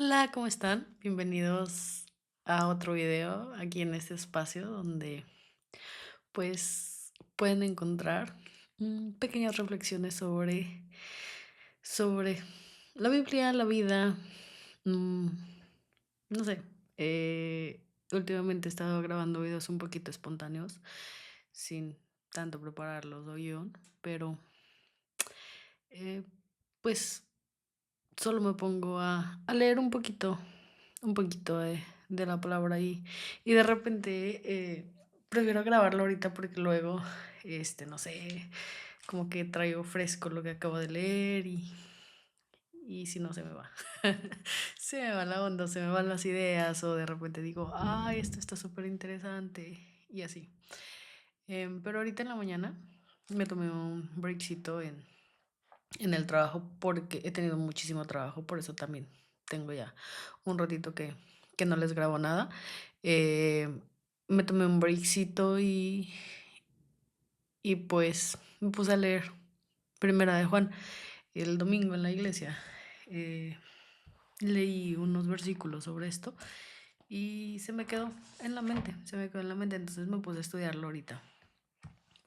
Hola, ¿cómo están? Bienvenidos a otro video aquí en este espacio donde pues pueden encontrar pequeñas reflexiones sobre la Biblia, la vida. mm, no sé, últimamente he estado grabando videos un poquito espontáneos, sin tanto prepararlos o guión, pero eh, pues solo me pongo a leer un poquito de la palabra y de repente prefiero grabarlo ahorita porque luego, no sé, como que traigo fresco lo que acabo de leer y si no se me va. Se me va la onda, se me van las ideas o de repente digo, ay, esto está súper interesante y así. Pero ahorita en la mañana me tomé un breakcito en el trabajo porque he tenido muchísimo trabajo, por eso también tengo ya un ratito que no les grabo nada. Eh, Me tomé un breakcito y pues me puse a leer Primera de Juan el domingo en la iglesia. eh, Leí unos versículos sobre esto y se me quedó en la mente, se me quedó en la mente, entonces me puse a estudiarlo ahorita.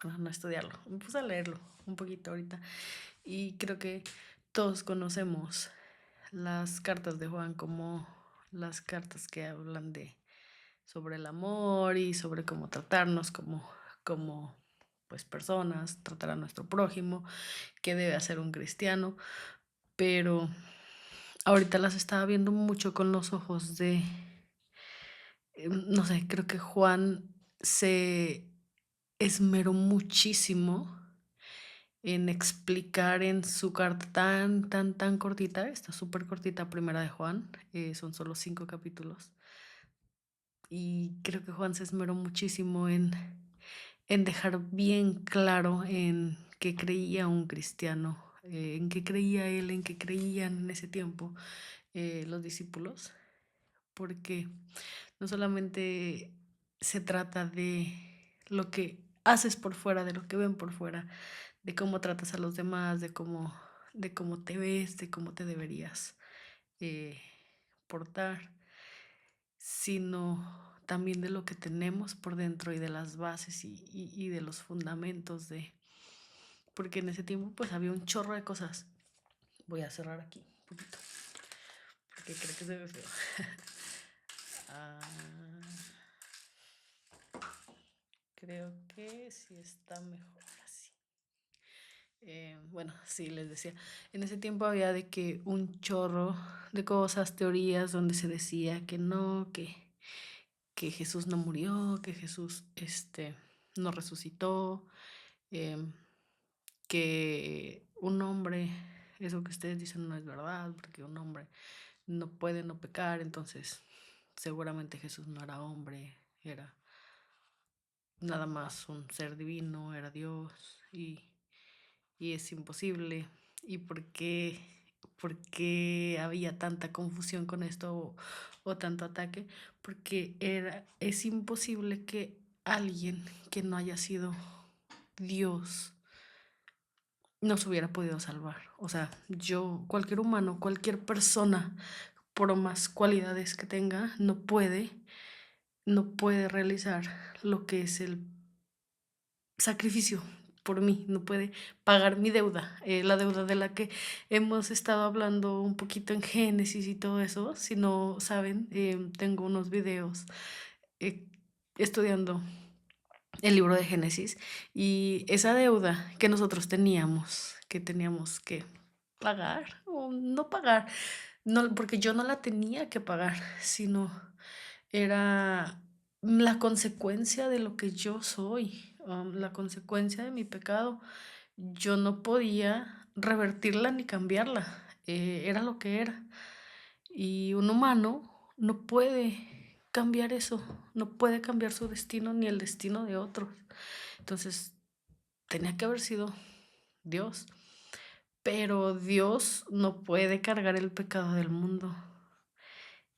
Bueno, no a estudiarlo, me puse a leerlo un poquito ahorita y creo que todos conocemos las cartas de Juan como las cartas que hablan de sobre el amor y sobre cómo tratarnos como pues personas, tratar a nuestro prójimo, qué debe hacer un cristiano, pero ahorita las estaba viendo mucho con los ojos de no sé, creo que Juan se esmeró muchísimo en explicar en su carta tan cortita, está súper cortita, Primera de Juan, son solo 5 capítulos, y creo que Juan se esmeró muchísimo en dejar bien claro en qué creía un cristiano, en qué creía él, en qué creían en ese tiempo los discípulos, porque no solamente se trata de lo que haces por fuera, de lo que ven por fuera, de cómo tratas a los demás, de cómo te ves, de cómo te deberías eh, portar, sino también de lo que tenemos por dentro y de las bases y de los fundamentos de... Porque en ese tiempo pues había un chorro de cosas. Voy a cerrar aquí un poquito, porque creo que se ve feo. Ah, creo que sí está mejor así. Bueno, sí, les decía, en ese tiempo había de que un chorro de cosas, teorías, donde se decía que no, que Jesús no murió, que Jesús no resucitó, em, que un hombre, eso que ustedes dicen no es verdad, porque un hombre no puede no pecar, entonces seguramente Jesús no era hombre, era nada más un ser divino, era Dios y es imposible. ¿Y por qué había tanta confusión con esto o tanto ataque? Porque es imposible que alguien que no haya sido Dios no se hubiera podido salvar. O sea, cualquier humano, cualquier persona, por más cualidades que tenga, no puede realizar lo que es el sacrificio por mí, no puede pagar mi deuda, la deuda de la que hemos estado hablando un poquito en Génesis y todo eso. Si no saben, tengo unos videos eh, estudiando el libro de Génesis y esa deuda que nosotros teníamos, que teníamos que pagar o no pagar, no, porque yo no la tenía que pagar, sino era la consecuencia de lo que yo soy, la consecuencia de mi pecado. Yo no podía revertirla ni cambiarla, era lo que era. Y un humano no puede cambiar eso, no puede cambiar su destino ni el destino de otros. Entonces, tenía que haber sido Dios, pero Dios no puede cargar el pecado del mundo.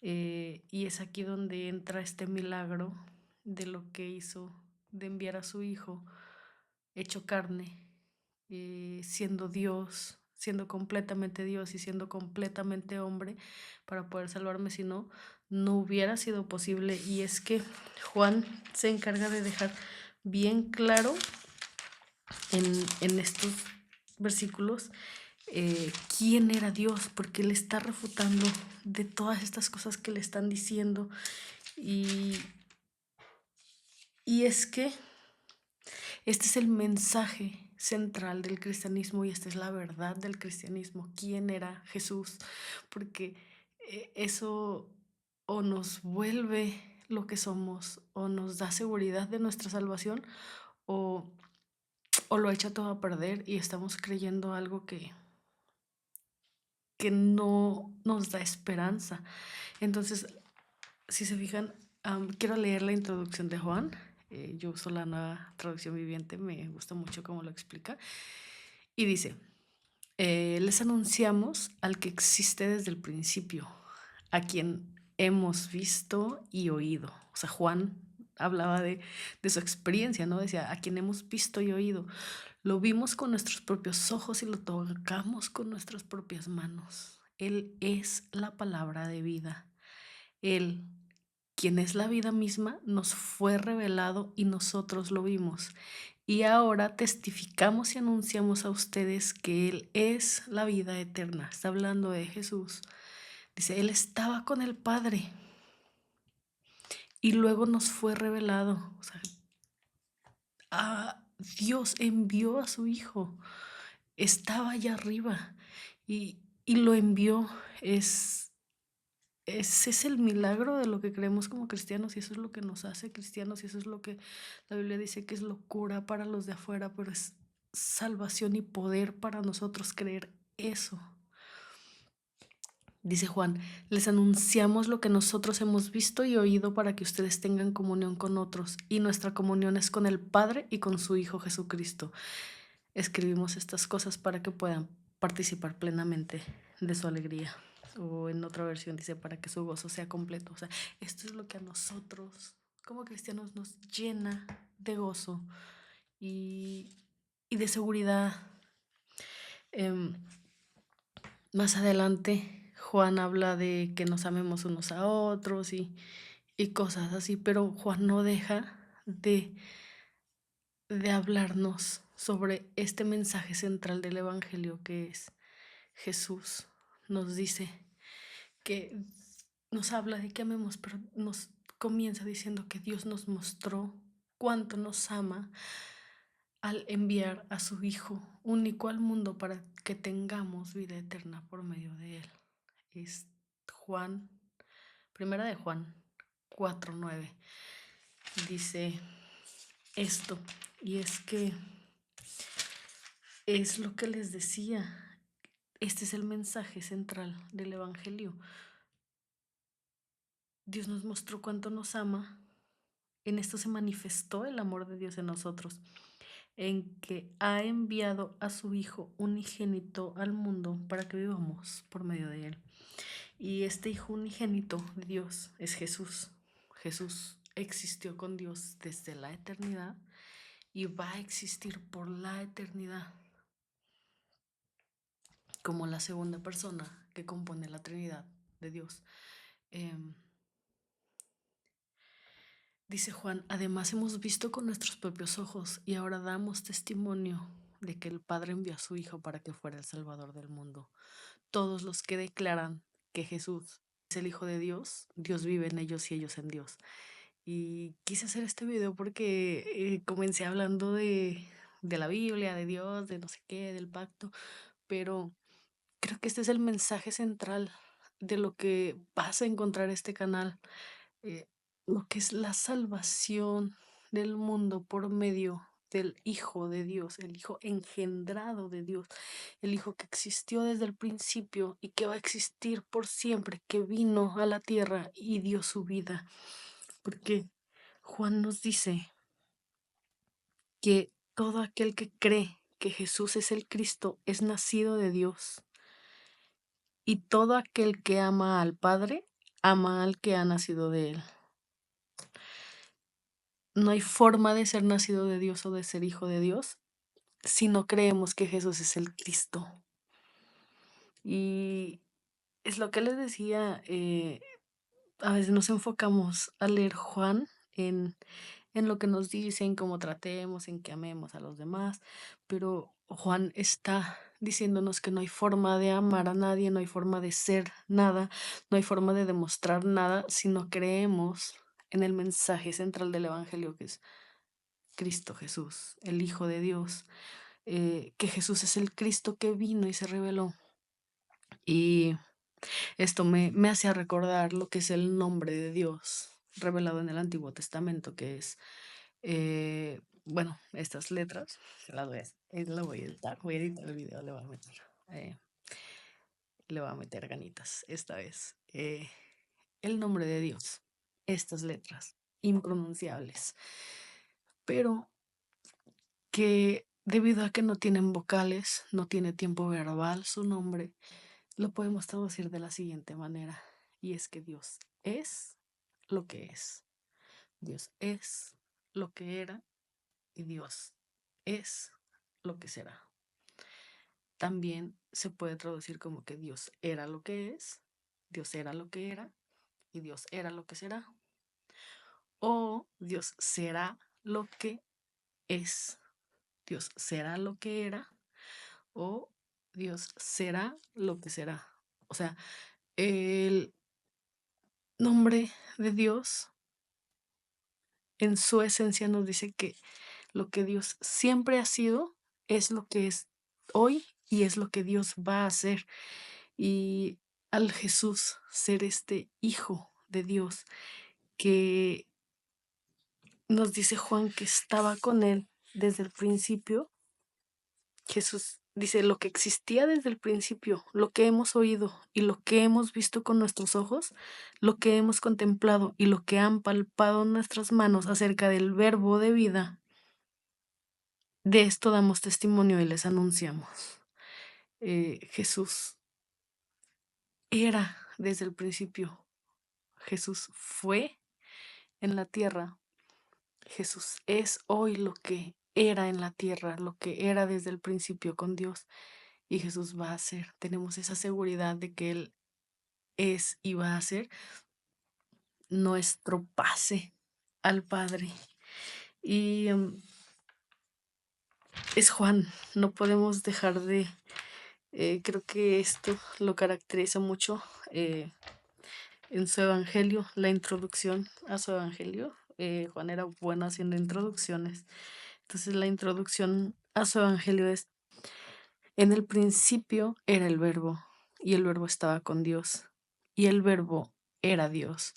Y es aquí donde entra este milagro de lo que hizo, de enviar a su hijo hecho carne, siendo Dios, siendo completamente Dios y siendo completamente hombre para poder salvarme, si no, no hubiera sido posible. Y es que Juan se encarga de dejar bien claro en estos versículos quién era Dios, porque él está refutando de todas estas cosas que le están diciendo. Y, y es que este es el mensaje central del cristianismo y esta es la verdad del cristianismo. ¿Quién era Jesús? Porque eso o nos vuelve lo que somos o nos da seguridad de nuestra salvación o, o lo echa todo a perder y estamos creyendo algo que no nos da esperanza. Entonces, si se fijan, quiero leer la introducción de Juan. Yo uso la nueva traducción viviente, me gusta mucho cómo lo explica. Y dice, les anunciamos al que existe desde el principio, a quien hemos visto y oído. O sea, Juan hablaba de su experiencia, ¿no? Decía, a quien hemos visto y oído. Lo vimos con nuestros propios ojos y lo tocamos con nuestras propias manos. Él es la palabra de vida. Él, quien es la vida misma, nos fue revelado y nosotros lo vimos. Y ahora testificamos y anunciamos a ustedes que Él es la vida eterna. Está hablando de Jesús. Dice, Él estaba con el Padre y luego nos fue revelado. O sea, Dios envió a su Hijo. Estaba allá arriba y lo envió. Ese es el milagro de lo que creemos como cristianos y eso es lo que nos hace cristianos y eso es lo que la Biblia dice que es locura para los de afuera, pero es salvación y poder para nosotros creer eso. Dice Juan, les anunciamos lo que nosotros hemos visto y oído para que ustedes tengan comunión con otros y nuestra comunión es con el Padre y con su Hijo Jesucristo. Escribimos estas cosas para que puedan participar plenamente de su alegría. O en otra versión dice para que su gozo sea completo. O sea, esto es lo que a nosotros como cristianos nos llena de gozo y, y de seguridad. Más adelante Juan habla de que nos amemos unos a otros y cosas así, pero Juan no deja de hablarnos sobre este mensaje central del Evangelio que es Jesús. Nos dice que nos habla de que amemos, pero nos comienza diciendo que Dios nos mostró cuánto nos ama al enviar a su Hijo único al mundo para que tengamos vida eterna por medio de él. Es Juan, primera de Juan 4:9. Dice esto, y es que es lo que les decía. Este es el mensaje central del Evangelio. Dios nos mostró cuánto nos ama. En esto se manifestó el amor de Dios en nosotros, en que ha enviado a su Hijo unigénito al mundo para que vivamos por medio de él. Y este Hijo unigénito de Dios es Jesús. Jesús existió con Dios desde la eternidad y va a existir por la eternidad como la segunda persona que compone la Trinidad de Dios. Dice Juan, además hemos visto con nuestros propios ojos y ahora damos testimonio de que el Padre envió a su Hijo para que fuera el Salvador del mundo. Todos los que declaran que Jesús es el Hijo de Dios, Dios vive en ellos y ellos en Dios. Y quise hacer este video porque comencé hablando de la Biblia, de Dios, de no sé qué, del pacto, pero creo que este es el mensaje central de lo que vas a encontrar en este canal. eh, lo que es la salvación del mundo por medio del Hijo de Dios, el Hijo engendrado de Dios, el Hijo que existió desde el principio y que va a existir por siempre, que vino a la tierra y dio su vida. Porque Juan nos dice que todo aquel que cree que Jesús es el Cristo es nacido de Dios. Y todo aquel que ama al Padre, ama al que ha nacido de él. No hay forma de ser nacido de Dios o de ser hijo de Dios si no creemos que Jesús es el Cristo. Y es lo que les decía, a veces nos enfocamos a leer Juan en lo que nos dicen, cómo tratemos, en que amemos a los demás, pero Juan está diciéndonos que no hay forma de amar a nadie, no hay forma de ser nada, no hay forma de demostrar nada si no creemos en el mensaje central del Evangelio, que es Cristo Jesús, el Hijo de Dios, que Jesús es el Cristo que vino y se reveló. Y esto me hace recordar lo que es el nombre de Dios revelado en el Antiguo Testamento, que es, bueno, estas letras, las voy a editar, voy a editar el video, eh, le voy a meter ganitas esta vez. El nombre de Dios, estas letras impronunciables, pero que debido a que no tienen vocales, no tiene tiempo verbal su nombre, lo podemos traducir de la siguiente manera, y es que Dios es lo que es. Dios es lo que era y Dios es lo que será. También se puede traducir como que Dios era lo que es, Dios era lo que era y Dios era lo que será. O Dios será lo que es, Dios será lo que era o Dios será lo que será. O sea, el nombre de Dios en su esencia nos dice que lo que Dios siempre ha sido es lo que es hoy y es lo que Dios va a hacer. Y al Jesús ser este Hijo de Dios que nos dice Juan que estaba con él desde el principio, Jesús dice lo que existía desde el principio, lo que hemos oído y lo que hemos visto con nuestros ojos, lo que hemos contemplado y lo que han palpado nuestras manos acerca del verbo de vida. De esto damos testimonio y les anunciamos. Jesús era desde el principio. Jesús fue en la tierra. Jesús es hoy lo que era en la tierra, lo que era desde el principio con Dios. Y Jesús va a ser. Tenemos esa seguridad de que Él es y va a ser nuestro pase al Padre. Y es Juan. No podemos dejar de... creo que esto lo caracteriza mucho. En su evangelio, la introducción a su evangelio. Juan era bueno haciendo introducciones. Entonces la introducción a su evangelio es, en el principio era el verbo y el verbo estaba con Dios y el verbo era Dios.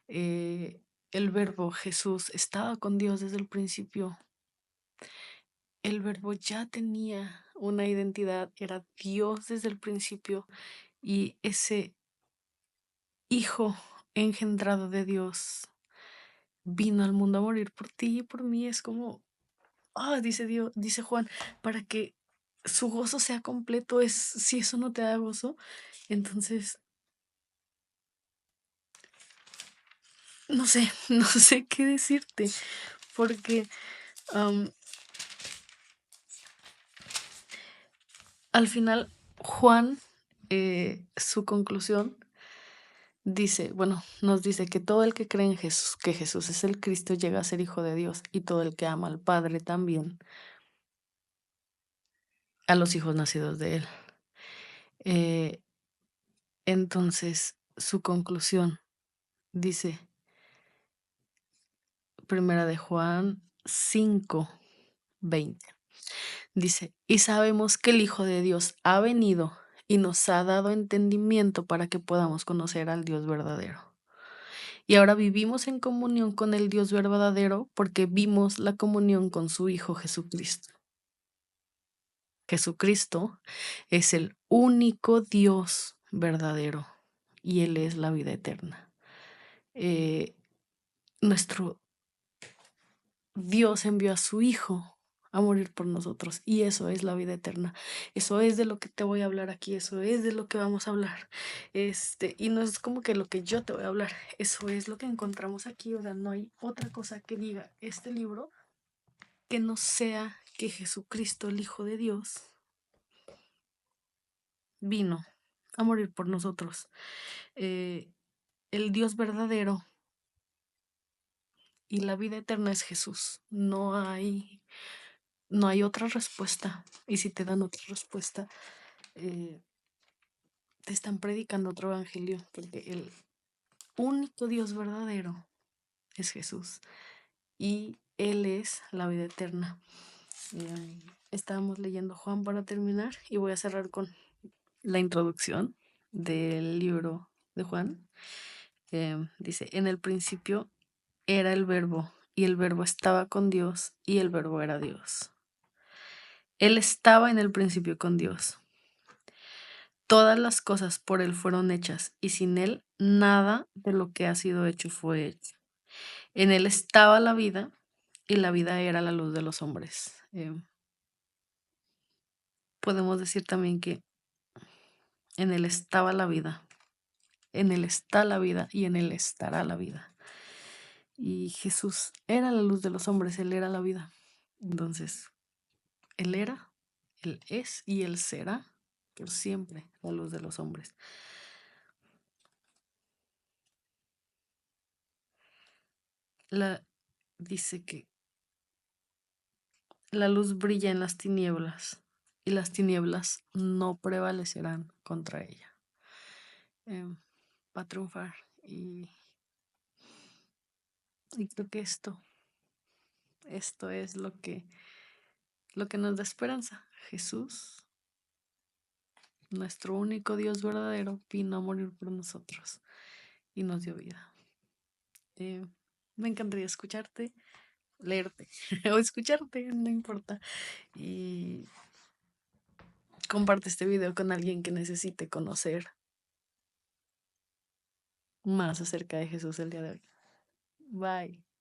Eh, el verbo Jesús estaba con Dios desde el principio. El verbo ya tenía una identidad, era Dios desde el principio y ese Hijo engendrado de Dios vino al mundo a morir por ti y por mí. Es como, dice Dios, dice Juan, para que su gozo sea completo. Es, si eso no te da gozo, entonces, no sé, no sé qué decirte, porque al final Juan, su conclusión dice, bueno, nos dice que todo el que cree en Jesús, que Jesús es el Cristo, llega a ser hijo de Dios, y todo el que ama al Padre también, a los hijos nacidos de él. Entonces, su conclusión dice, primera de Juan 5:20, dice, y sabemos que el Hijo de Dios ha venido y nos ha dado entendimiento para que podamos conocer al Dios verdadero. Y ahora vivimos en comunión con el Dios verdadero porque vimos la comunión con su Hijo Jesucristo. Jesucristo es el único Dios verdadero y Él es la vida eterna. Nuestro Dios envió a su Hijo a morir por nosotros y eso es la vida eterna. Eso es de lo que te voy a hablar aquí, eso es de lo que vamos a hablar. Y no es como que lo que yo te voy a hablar, eso es lo que encontramos aquí. O sea, no hay otra cosa que diga este libro que no sea que Jesucristo, el Hijo de Dios, vino. a morir por nosotros. Eh, el Dios verdadero y la vida eterna es Jesús. No hay otra respuesta. Y si te dan otra respuesta, eh, te están predicando otro evangelio, porque el único Dios verdadero es Jesús y Él es la vida eterna. Eh, Estábamos leyendo Juan para terminar y voy a cerrar con la introducción del libro de Juan. Dice, en el principio era el verbo y el verbo estaba con Dios y el verbo era Dios. Él estaba en el principio con Dios. Todas las cosas por Él fueron hechas y sin Él nada de lo que ha sido hecho fue hecho. En Él estaba la vida y la vida era la luz de los hombres. Podemos decir también que en Él estaba la vida, en Él está la vida y en Él estará la vida. Y Jesús era la luz de los hombres, Él era la vida. Entonces, Él era, Él es y Él será por siempre la luz de los hombres. Dice que la luz brilla en las tinieblas y las tinieblas no prevalecerán contra ella. Va a triunfar y creo que esto es lo que nos da esperanza. Jesús, nuestro único Dios verdadero, vino a morir por nosotros y nos dio vida. Me encantaría escucharte, leerte o escucharte, no importa. Y comparte este video con alguien que necesite conocer más acerca de Jesús el día de hoy. Bye.